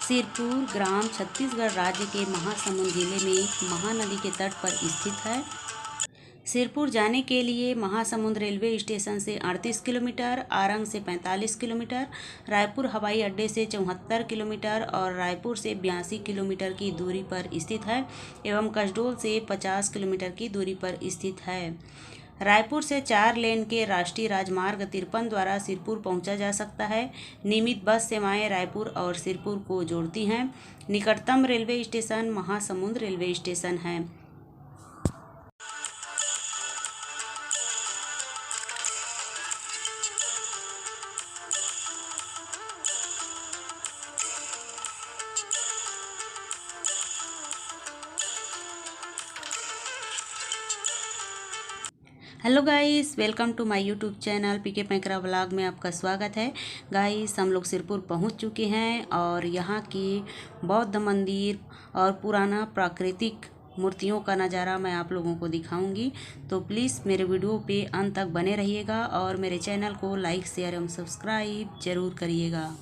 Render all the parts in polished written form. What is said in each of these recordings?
सिरपुर ग्राम छत्तीसगढ़ राज्य के महासमुंद जिले में महानदी के तट पर स्थित है। सिरपुर जाने के लिए महासमुंद रेलवे स्टेशन से 38 किलोमीटर, आरंग से 45 किलोमीटर, रायपुर हवाई अड्डे से 74 किलोमीटर और रायपुर से 82 किलोमीटर की दूरी पर स्थित है एवं कसडोल से 50 किलोमीटर की दूरी पर स्थित है। रायपुर से 4 लेन के राष्ट्रीय राजमार्ग 53 द्वारा सिरपुर पहुंचा जा सकता है। नियमित बस सेवाएं रायपुर और सिरपुर को जोड़ती हैं। निकटतम railway station Mahasamund railway station है। Hello guys, welcome to my YouTube channel PK Painkra vlog में आपका स्वागत है। गाइस, हम लोग सिरपुर पहुंच चुके हैं और यहाँ की बौद्ध मंदिर और पुराना प्राकृतिक मूर्तियों का नज़ारा मैं आप लोगों को दिखाऊंगी। तो प्लीज़ मेरे वीडियो पे अंत तक बने रहिएगा और मेरे चैनल को लाइक, शेयर एवं सब्सक्राइब जरूर करिएगा।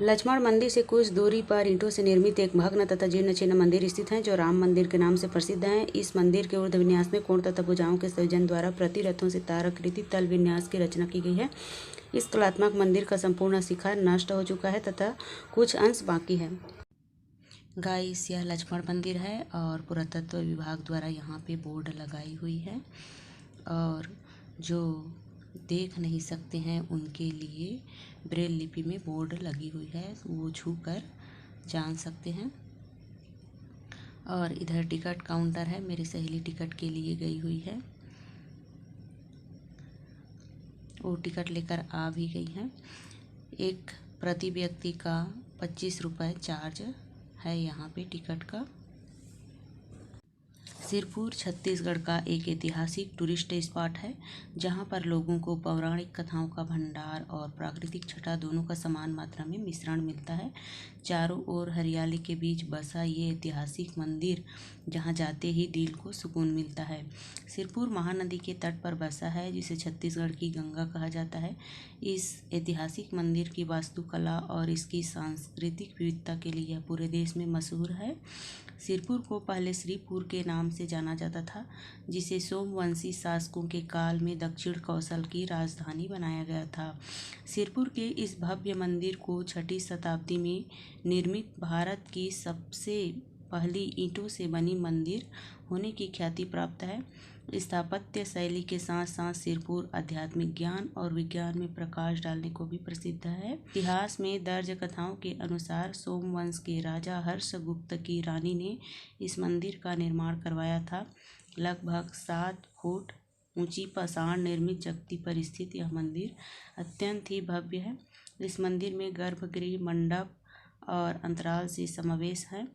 लक्ष्मण मंदिर से कुछ दूरी पर ईंटों से निर्मित एक भग्न तथा जीर्ण शीर्ण मंदिर स्थित है, जो राम मंदिर के नाम से प्रसिद्ध है। इस मंदिर के ऊर्ध्व विन्यास में कोण तथा भुजाओं के संयोजन द्वारा प्रति रथों से ताराकृति तल विन्यास की रचना की गई है। इस कलात्मक मंदिर का संपूर्ण शिखर नष्ट हो चुका है तथा कुछ अंश बाकी है। गाइस, यह लक्ष्मण मंदिर है और पुरातत्व विभाग द्वारा यहाँ पे बोर्ड लगाई हुई है और जो देख नहीं सकते हैं उनके लिए ब्रेल लिपि में बोर्ड लगी हुई है, वो छू कर जान सकते हैं। और इधर टिकट काउंटर है, मेरी सहेली टिकट के लिए गई हुई है, वो टिकट लेकर आ भी गई है। एक प्रति व्यक्ति का 25 रुपये चार्ज है यहाँ पे टिकट का। सिरपुर छत्तीसगढ़ का एक ऐतिहासिक टूरिस्ट स्पॉट है, जहां पर लोगों को पौराणिक कथाओं का भंडार और प्राकृतिक छटा दोनों का समान मात्रा में मिश्रण मिलता है। चारों ओर हरियाली के बीच बसा ये ऐतिहासिक मंदिर, जहां जाते ही दिल को सुकून मिलता है। सिरपुर महानदी के तट पर बसा है, जिसे छत्तीसगढ़ की गंगा कहा जाता है। इस ऐतिहासिक मंदिर की वास्तुकला और इसकी सांस्कृतिक विविधता के लिए यह पूरे देश में मशहूर है। सिरपुर को पहले श्रीपुर के नाम से जाना जाता था, जिसे सोमवंशी शासकों के काल में दक्षिण कौशल की राजधानी बनाया गया था। सिरपुर के इस भव्य मंदिर को 6वीं शताब्दी में निर्मित भारत की सबसे पहली ईंटों से बनी मंदिर होने की ख्याति प्राप्त है। स्थापत्य शैली के साथ साथ सिरपुर आध्यात्मिक ज्ञान और विज्ञान में प्रकाश डालने को भी प्रसिद्ध है। इतिहास में दर्ज कथाओं के अनुसार सोमवंश के राजा हर्षगुप्त की रानी ने इस मंदिर का निर्माण करवाया था। लगभग 7 फुट ऊंची पाषाण निर्मित जगती पर स्थित यह मंदिर अत्यंत ही भव्य है। इस मंदिर में गर्भगृह, मंडप और अंतराल से समावेश है।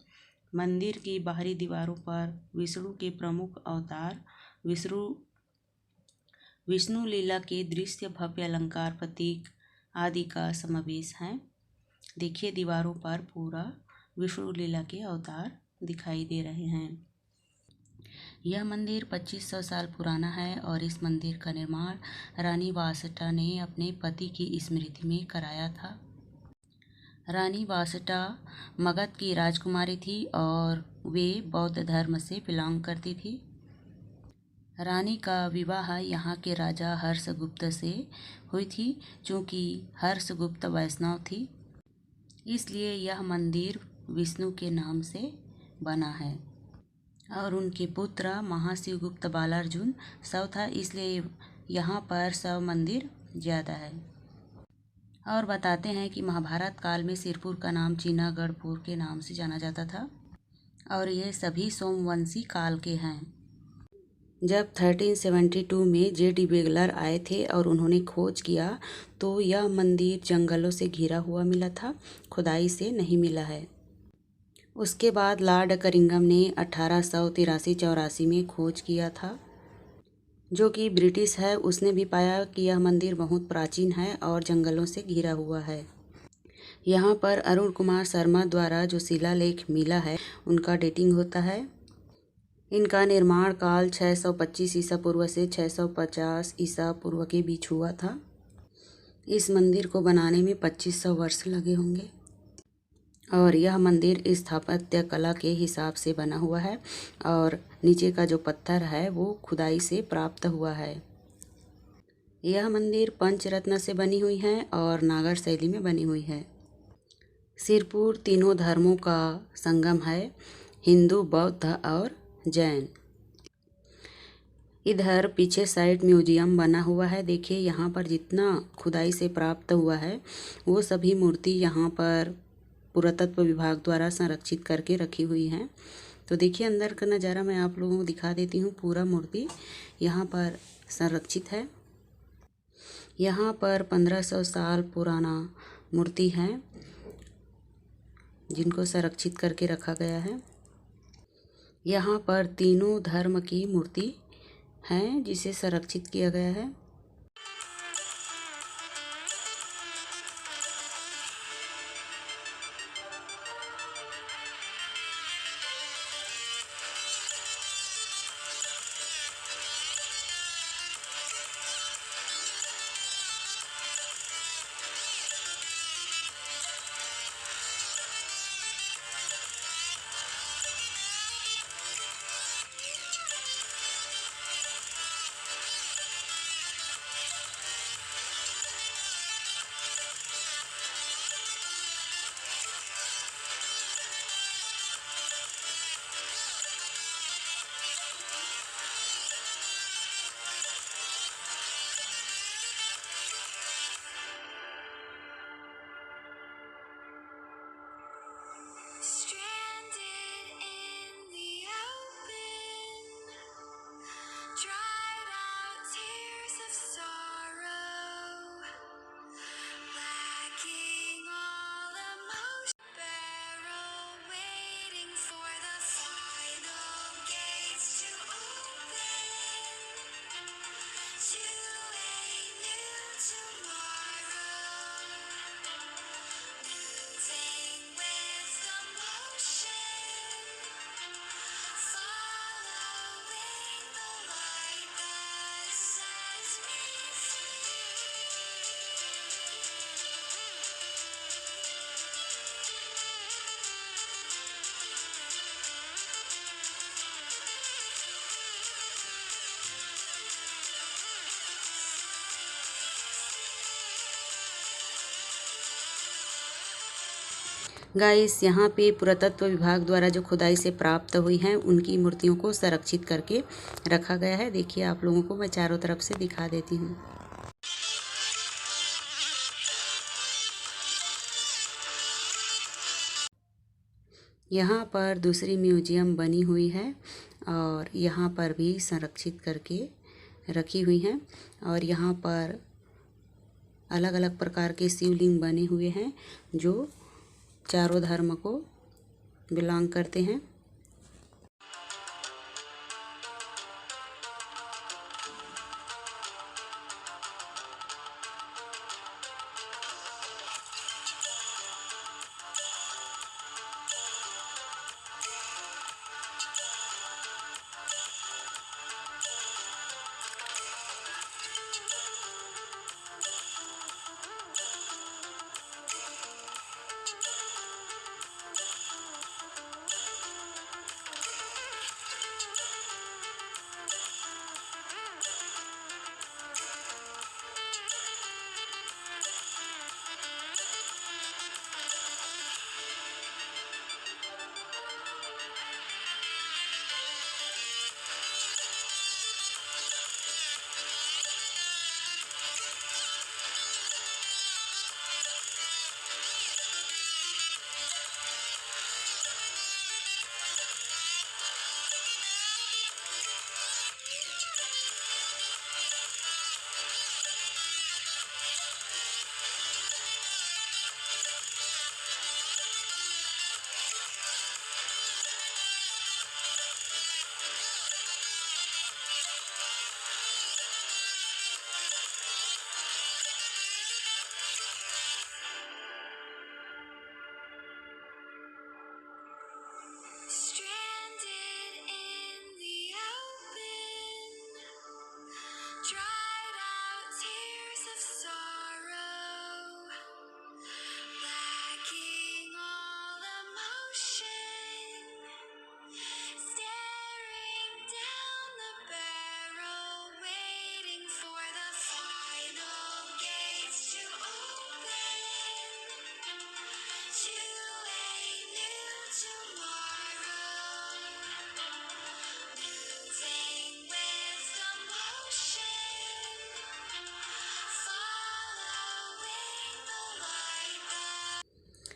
मंदिर की बाहरी दीवारों पर विष्णु के प्रमुख अवतार विष्णु लीला के दृश्य, भव्य अलंकार, प्रतीक आदि का समावेश है। देखिए, दीवारों पर पूरा विष्णु लीला के अवतार दिखाई दे रहे हैं। यह मंदिर 2500 साल पुराना है और इस मंदिर का निर्माण रानी वासटा ने अपने पति की स्मृति में कराया था। रानी वासटा मगध की राजकुमारी थी और वे बौद्ध धर्म से बिलोंग करती थी। रानी का विवाह यहाँ के राजा हर्षगुप्त से हुई थी। चूँकि हर्षगुप्त वैष्णव थी, इसलिए यह मंदिर विष्णु के नाम से बना है और उनके पुत्र महाशिवगुप्त बालार्जुन शव था, इसलिए यहाँ पर शव मंदिर ज़्यादा है। और बताते हैं कि महाभारत काल में सिरपुर का नाम चीनागढ़पुर के नाम से जाना जाता था और ये सभी सोमवंशी काल के हैं। जब 1372 में J.D. बेगलर आए थे और उन्होंने खोज किया तो यह मंदिर जंगलों से घिरा हुआ मिला था, खुदाई से नहीं मिला है। उसके बाद लॉर्ड करिंगम ने 1883-84 में खोज किया था, जो कि ब्रिटिश है। उसने भी पाया कि यह मंदिर बहुत प्राचीन है और जंगलों से घिरा हुआ है। यहाँ पर अरुण कुमार शर्मा द्वारा जो शिलालेख मिला है, उनका डेटिंग होता है। इनका निर्माण काल 625 ईसा पूर्व से 650 ईसा पूर्व के बीच हुआ था। इस मंदिर को बनाने में 2500 वर्ष लगे होंगे। और यह मंदिर स्थापत्य कला के हिसाब से बना हुआ है और नीचे का जो पत्थर है वो खुदाई से प्राप्त हुआ है। यह मंदिर पंचरत्न से बनी हुई है और नागर शैली में बनी हुई है। सिरपुर तीनों धर्मों का संगम है, हिंदू, बौद्ध और जैन। इधर पीछे साइड म्यूजियम बना हुआ है। देखिए यहाँ पर जितना खुदाई से प्राप्त हुआ है वो सभी मूर्ति यहाँ पर पुरातत्व विभाग द्वारा संरक्षित करके रखी हुई हैं। तो देखिए अंदर का नज़ारा मैं आप लोगों को दिखा देती हूँ। पूरा मूर्ति यहाँ पर संरक्षित है। यहाँ पर 1500 साल पुराना मूर्ति है जिनको संरक्षित करके रखा गया है। यहाँ पर तीनों धर्म की मूर्ति हैं जिसे संरक्षित किया गया है। गाइस यहाँ पे पुरातत्व विभाग द्वारा जो खुदाई से प्राप्त हुई हैं उनकी मूर्तियों को संरक्षित करके रखा गया है। देखिए आप लोगों को मैं चारों तरफ से दिखा देती हूँ। यहाँ पर दूसरी म्यूजियम बनी हुई है और यहाँ पर भी संरक्षित करके रखी हुई हैं और यहाँ पर अलग अलग प्रकार के शिवलिंग बने हुए हैं जो चारों धर्म को बिलोंग करते हैं।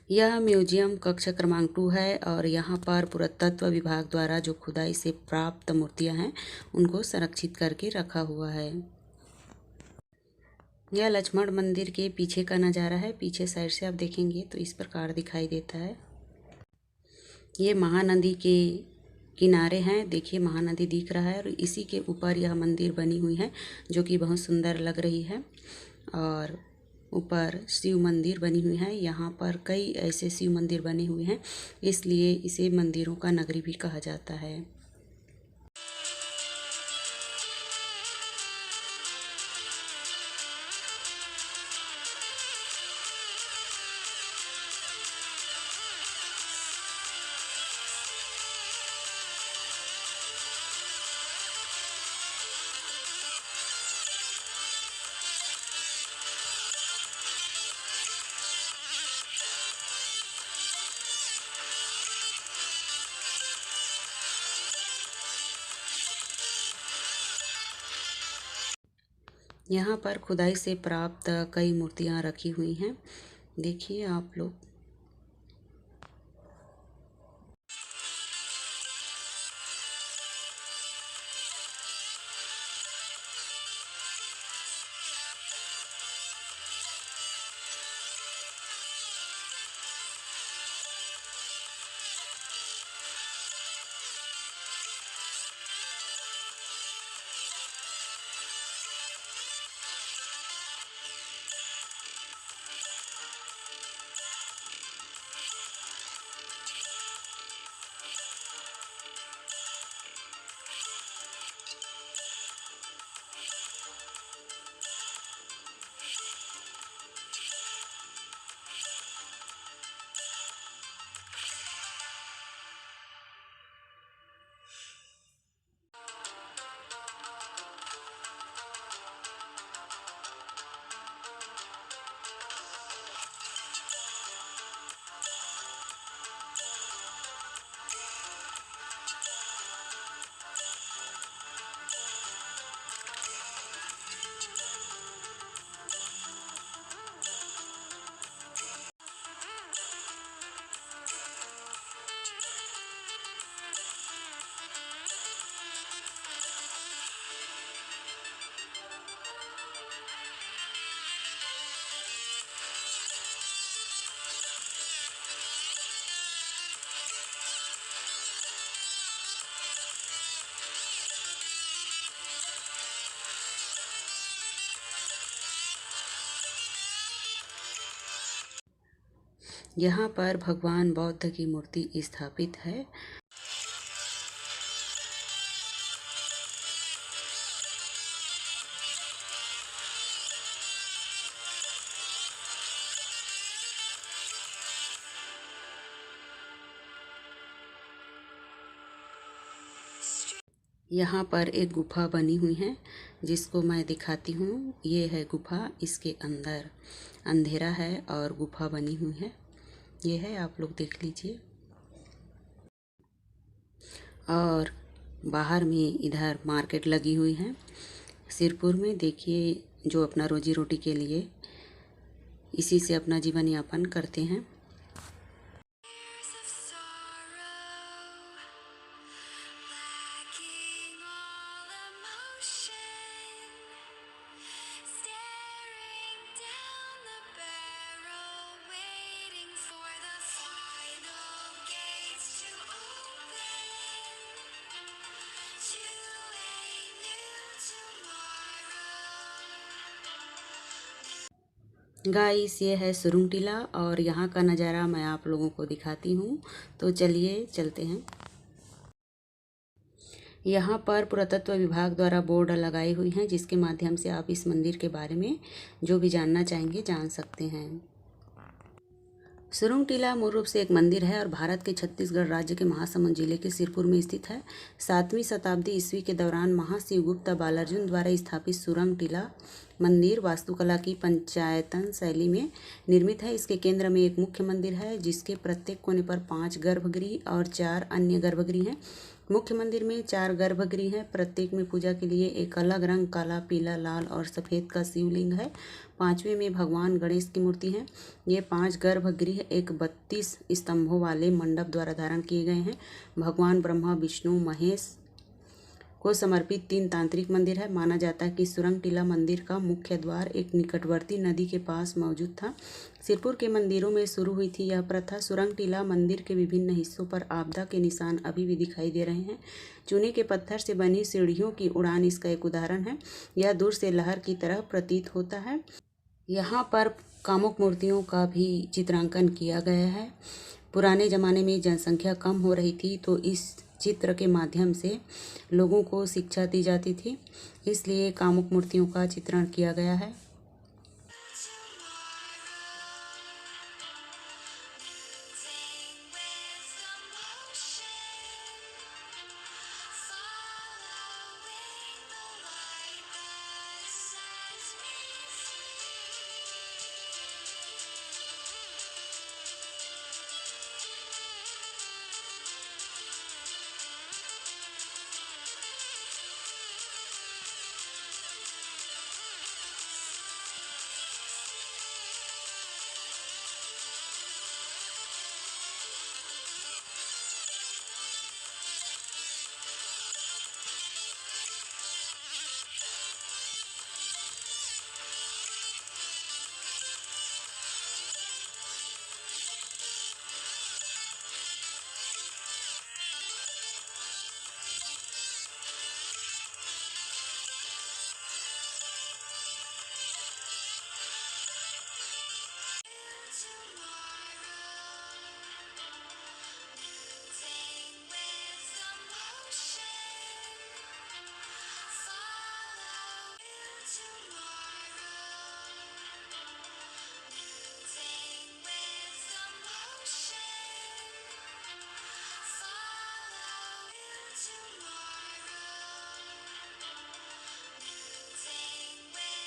यह म्यूजियम कक्ष क्रमांक 2 है और यहाँ पर पुरातत्व विभाग द्वारा जो खुदाई से प्राप्त मूर्तियाँ हैं उनको संरक्षित करके रखा हुआ है। यह लक्ष्मण मंदिर के पीछे का नज़ारा है। पीछे साइड से आप देखेंगे तो इस प्रकार दिखाई देता है। ये महानदी के किनारे हैं। देखिए महानदी दिख रहा है और इसी के ऊपर यह मंदिर बनी हुई है जो कि बहुत सुंदर लग रही है। और ऊपर शिव मंदिर बनी हुई है। यहाँ पर कई ऐसे शिव मंदिर बने हुए हैं, इसलिए इसे मंदिरों का नगरी भी कहा जाता है। यहाँ पर खुदाई से प्राप्त कई मूर्तियाँ रखी हुई हैं। देखिए आप लोग। यहाँ पर भगवान बौद्ध की मूर्ति स्थापित है। यहाँ पर एक गुफा बनी हुई है जिसको मैं दिखाती हूँ। ये है गुफा, इसके अंदर अंधेरा है और गुफा बनी हुई है। ये है, आप लोग देख लीजिए। और बाहर में इधर मार्केट लगी हुई है सिरपुर में। देखिए जो अपना रोजी रोटी के लिए इसी से अपना जीवन यापन करते हैं। गाइस ये है सुरुंग टीला और यहाँ का नज़ारा मैं आप लोगों को दिखाती हूँ। तो चलिए चलते हैं। यहाँ पर पुरातत्व विभाग द्वारा बोर्ड लगाई हुई हैं जिसके माध्यम से आप इस मंदिर के बारे में जो भी जानना चाहेंगे जान सकते हैं। सुरुंग टीला मूल रूप से एक मंदिर है और भारत के छत्तीसगढ़ राज्य के महासमुंद जिले के सिरपुर में स्थित है। 7वीं शताब्दी ईस्वी के दौरान महाशिवगुप्त बालार्जुन द्वारा स्थापित सुरुंग टीला मंदिर वास्तुकला की पंचायतन शैली में निर्मित है। इसके केंद्र में एक मुख्य मंदिर है जिसके प्रत्येक कोने पर 5 गर्भगृह और 4 अन्य गर्भगृह हैं। मुख्य मंदिर में 4 गर्भगृह हैं। प्रत्येक में पूजा के लिए एक अलग रंग काला, पीला, लाल और सफ़ेद का शिवलिंग है। 5वें में भगवान गणेश की मूर्ति है। ये 5 गर्भगृह एक 32 स्तंभों वाले मंडप द्वारा धारण किए गए हैं। भगवान ब्रह्मा, विष्णु, महेश को समर्पित 3 तांत्रिक मंदिर है। माना जाता है कि सुरंग टीला मंदिर का मुख्य द्वार एक निकटवर्ती नदी के पास मौजूद था। सिरपुर के मंदिरों में शुरू हुई थी यह प्रथा। सुरंग टीला मंदिर के विभिन्न हिस्सों पर आपदा के निशान अभी भी दिखाई दे रहे हैं। चूने के पत्थर से बनी सीढ़ियों की उड़ान इसका एक उदाहरण है। यह दूर से लहर की तरह प्रतीत होता है। यहाँ पर कामुक मूर्तियों का भी चित्रांकन किया गया है। पुराने ज़माने में जनसंख्या कम हो रही थी, तो इस चित्र के माध्यम से लोगों को शिक्षा दी जाती थी, इसलिए कामुक मूर्तियों का चित्रण किया गया है।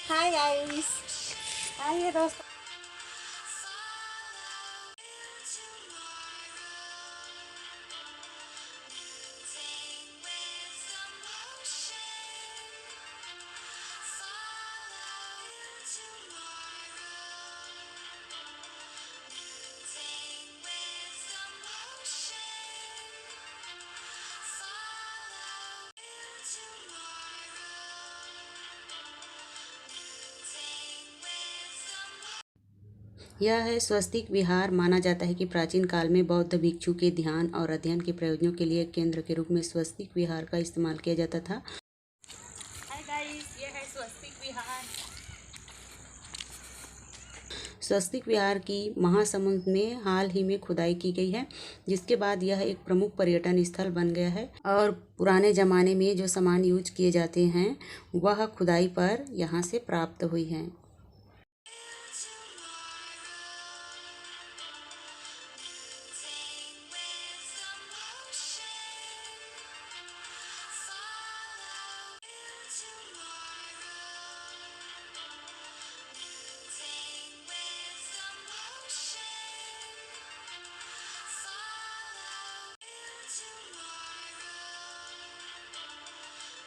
हाय गाइस, आइए दोस्तों। यह है स्वस्तिक विहार। माना जाता है कि प्राचीन काल में बौद्ध भिक्षु के ध्यान और अध्ययन के प्रयोजनों के लिए केंद्र के रूप में स्वस्तिक विहार का इस्तेमाल किया जाता था। हाय गाइस, ये है स्वस्तिक विहार। स्वस्तिक विहार की महासमुंद में हाल ही में खुदाई की गई है, जिसके बाद यह एक प्रमुख पर्यटन स्थल बन गया है। और पुराने ज़माने में जो सामान यूज किए जाते हैं वह खुदाई पर यहाँ से प्राप्त हुई हैं।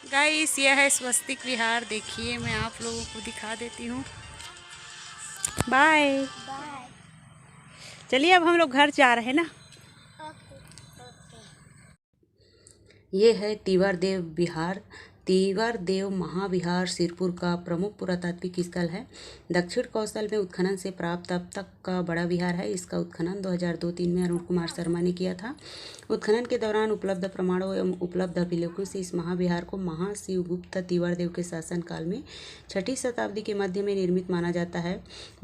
गाइस, यह है स्वस्तिक विहार। देखिए, मैं आप लोगों को दिखा देती हूँ। बाय। चलिए, अब हम लोग घर जा रहे हैं ना। ये है तीवर देव विहार। तीवर देव महाविहार सिरपुर का प्रमुख पुरातात्विक स्थल है। दक्षिण कौशल में उत्खनन से प्राप्त अब तक का बड़ा विहार है। इसका उत्खनन 2002-3 में अरुण कुमार शर्मा ने किया था। उत्खनन के दौरान उपलब्ध प्रमाणों एवं उपलब्ध अभिलेखों से इस महाविहार को महाशिवगुप्त तीवर देव के शासन काल में 6ठी शताब्दी के मध्य में निर्मित माना जाता है।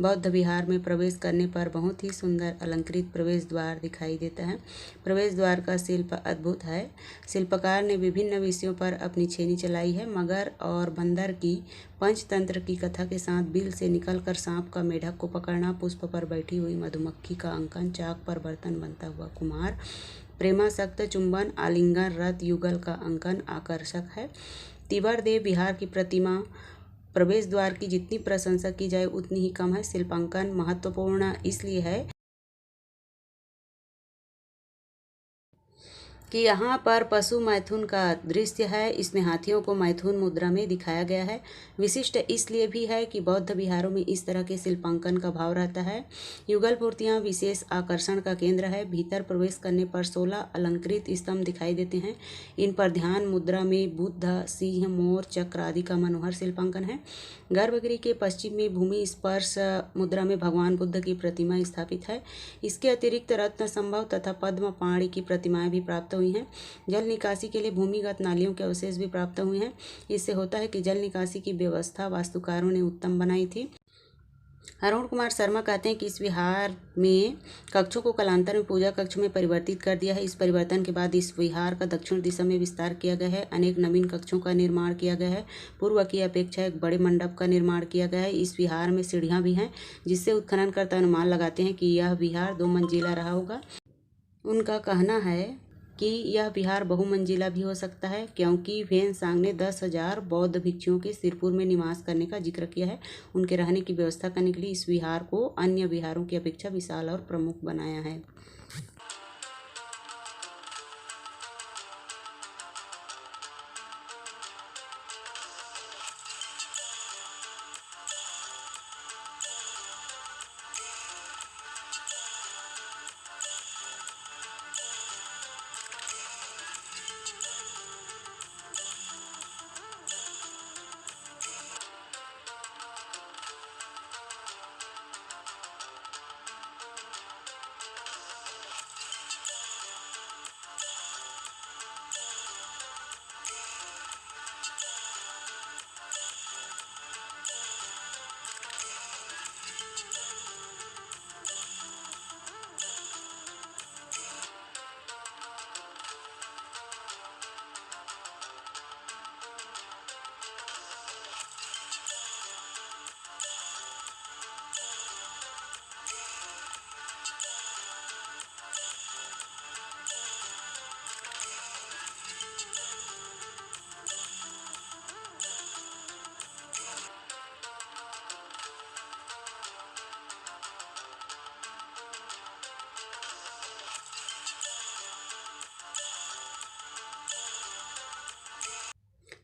बौद्ध विहार में प्रवेश करने पर बहुत ही सुंदर अलंकृत प्रवेश द्वार दिखाई देता है। प्रवेश द्वार का शिल्प अद्भुत है। शिल्पकार ने विभिन्न विषयों पर अपनी छेनी चलाई है। मगर और बंदर की पंचतंत्र की कथा के साथ बिल से निकलकर सांप का मेढक को पकड़ना, पुष्प पर बैठी हुई मधुमक्खी का अंकन, चाक पर बर्तन बनता हुआ कुम्हार, प्रेमासक्त चुंबन, आलिंगन, रथ युगल का अंकन आकर्षक है। तीवर देव विहार की प्रतिमा प्रवेश द्वार की जितनी प्रशंसा की जाए उतनी ही कम है। शिल्पांकन महत्वपूर्ण इसलिए है कि यहाँ पर पशु मैथुन का दृश्य है। इसमें हाथियों को मैथुन मुद्रा में दिखाया गया है। विशिष्ट इसलिए भी है कि बौद्ध विहारों में इस तरह के शिल्पांकन का भाव रहता है। युगल मूर्तियाँ विशेष आकर्षण का केंद्र है। भीतर प्रवेश करने पर 16 अलंकृत स्तंभ दिखाई देते हैं। इन पर ध्यान मुद्रा में बुद्ध, सिंह, मोर, चक्र आदि का मनोहर शिल्पांकन है। गर्भगृह के पश्चिम में भूमि स्पर्श मुद्रा में भगवान बुद्ध की प्रतिमा स्थापित है। इसके अतिरिक्त रत्न संभव तथा पद्म पाणी की प्रतिमाएं भी प्राप्त हुई हैं। जल निकासी के लिए भूमिगत नालियों के अवशेष भी प्राप्त हुए हैं। इससे होता है कि जल निकासी की व्यवस्था वास्तुकारों ने उत्तम बनाई थी। अरुण कुमार शर्मा कहते हैं कि इस विहार में कक्षों को कालांतर में पूजा कक्ष में परिवर्तित कर दिया है। इस परिवर्तन के बाद इस विहार का दक्षिण दिशा में विस्तार किया गया है। अनेक नवीन कक्षों का निर्माण किया गया है। पूर्व की अपेक्षा एक बड़े मंडप का निर्माण किया गया है। इस विहार में सीढ़ियाँ भी हैं, जिससे उत्खननकर्ता अनुमान लगाते हैं कि यह विहार 2 मंजिला रहा होगा। उनका कहना है कि यह विहार बहुमंजिला भी हो सकता है, क्योंकि ह्वेन-सांग ने 10,000 बौद्ध भिक्षुओं के सिरपुर में निवास करने का जिक्र किया है। उनके रहने की व्यवस्था करने के लिए इस विहार को अन्य विहारों की अपेक्षा विशाल और प्रमुख बनाया है।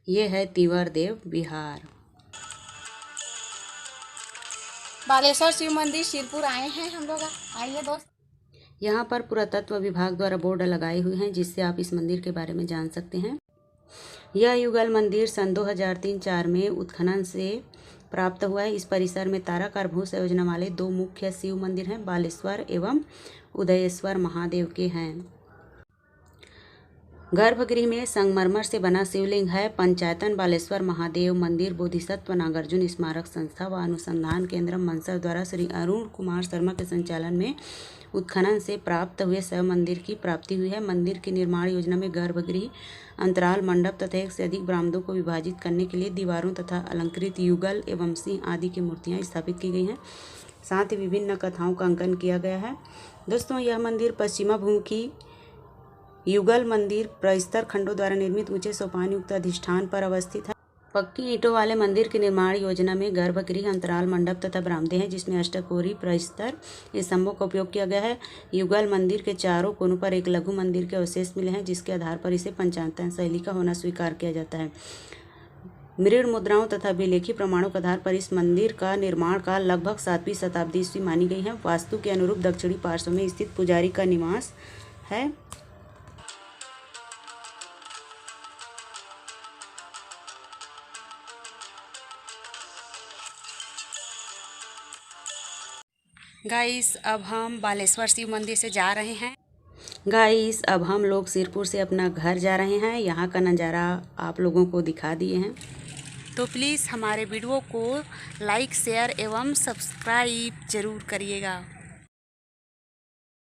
ये है तिवर देव विहार। बालेश्वर शिव मंदिर सिरपुर आए हैं हम लोग। आइए दोस्त। यहाँ पर पुरातत्व विभाग द्वारा बोर्ड लगाए हुए हैं, जिससे आप इस मंदिर के बारे में जान सकते हैं। यह युगल मंदिर सन 2003-4 में उत्खनन से प्राप्त हुआ है। इस परिसर में ताराकार भू संयोजना वाले 2 मुख्य शिव मंदिर हैं। बालेश्वर एवं उदयेश्वर महादेव के हैं। गर्भगृह में संगमरमर से बना शिवलिंग है। पंचायतन बालेश्वर महादेव मंदिर बोधिसत्व नागार्जुन स्मारक संस्था व अनुसंधान केंद्र मंसर द्वारा श्री अरुण कुमार शर्मा के संचालन में उत्खनन से प्राप्त हुए शैव मंदिर की प्राप्ति हुई है। मंदिर की निर्माण योजना में गर्भगृह, अंतराल मंडप तथा 1 से अधिक बरामदों को विभाजित करने के लिए दीवारों तथा अलंकृत युगल एवं सिंह आदि की मूर्तियाँ स्थापित की गई हैं। साथ ही विभिन्न कथाओं का अंकन किया गया है। दोस्तों, यह मंदिर पश्चिमाभिमुखी युगल मंदिर प्रस्तर खंडों द्वारा निर्मित ऊंचे सोपान युक्त अधिष्ठान पर अवस्थित है। पक्की ईंटों वाले मंदिर की निर्माण योजना में गर्भगृह, अंतराल मंडप तथा बरामदे हैं, जिसमें अष्टकोरी प्रस्तर स्तंभों का उपयोग किया गया है। युगल मंदिर के चारों कोनों पर एक लघु मंदिर के अवशेष मिले हैं, जिसके आधार पर इसे पंचायतन शैली का होना स्वीकार किया जाता है। मृण मुद्राओं तथा अभिलेखी प्रमाणों के आधार पर इस मंदिर का निर्माण काल लगभग 7वीं शताब्दी ईस्वी मानी गई है। वास्तु के अनुरूप दक्षिणी पार्श्व में स्थित पुजारी का निवास है। गाइस, अब हम बालेश्वर शिव मंदिर से जा रहे हैं। गाइस, अब हम लोग सिरपुर से अपना घर जा रहे हैं। यहाँ का नज़ारा आप लोगों को दिखा दिए हैं। तो प्लीज़ हमारे वीडियो को लाइक, शेयर एवं सब्सक्राइब ज़रूर करिएगा।